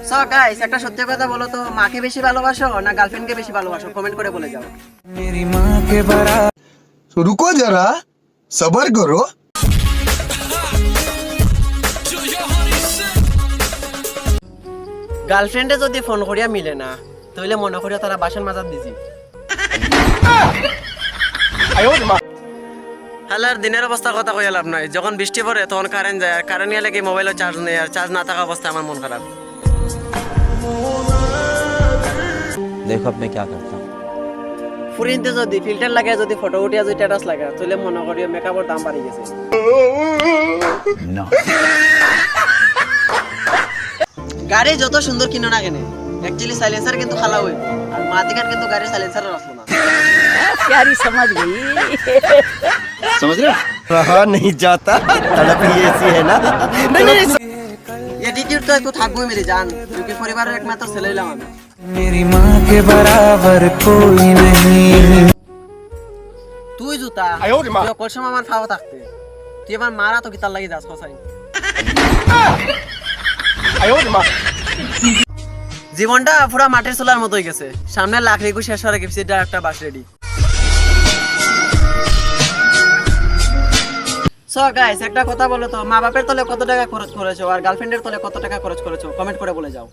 So guys, একটা সত্যি কথা বলো তো, মাকে বেশি ভালোবাসো না গার্লফ্রেন্ডকে বেশি ভালোবাসো? কমেন্ট করে বলে যাও। तो रुको जरा सबर करो। গার্লফ্রেন্ডে যদি ফোন করিয়া মিলে না, তাহলে মনে করিয়া তারা বাসন মাজার দিছি। হালার দিনের অবস্থা কথা কইয়া লাভ নাই, যখন বৃষ্টি পড়ে তখন কারেন্ট যায়, আর কারেন্ট গেলে কি মোবাইলে চার্জ নেই, আর চার্জ না থাকা অবস্থায় আমার মন খারাপ। देखो अब मैं क्या करता हूँ। ফুরিনতে যদি ফিল্টার লাগায় যদি ফটো উঠিয়া যদি স্ট্যাটাস লাগা, তাহলে মনে করিয়া মেকআপের দাম বাড়ি গেছে। গাড়ি যত সুন্দর কিনো না কেন, অ্যাকচুয়ালি সাইলেন্সার কিন্তু খালা হইব, আর মাতিকার কিন্তু গাড়ি সাইলেন্সার আসলো না। प्यारी समझ गई। समझ रहे हो? रहा नहीं जाता, तड़प ही ऐसी है ना। এটিটিউড তো একটু থাকবোই মেরে জান, क्योंकि পরিবারের একমাত্র ছেলে হইলাম আমি। मेरी माँ के बराबर कोई नहीं। তুই জুতা তুই কোন সময় আমার ফাও থাকতে, তুই আমার মারা তো কি তার লাগি যাস কসাই। জীবনটা পুরা মাটির চুলার মতো হয়ে গেছে, সামনে লাকড়ি গু শেষ হয়ে গেছে, একটা বাস রেডি। সো গাইস, একটা কথা বলো তো, মা বাপের তলে কত টাকা খরচ করেছো আর গার্লফ্রেন্ডের তলে কত টাকা খরচ করেছো? কমেন্ট করে বলে যাও।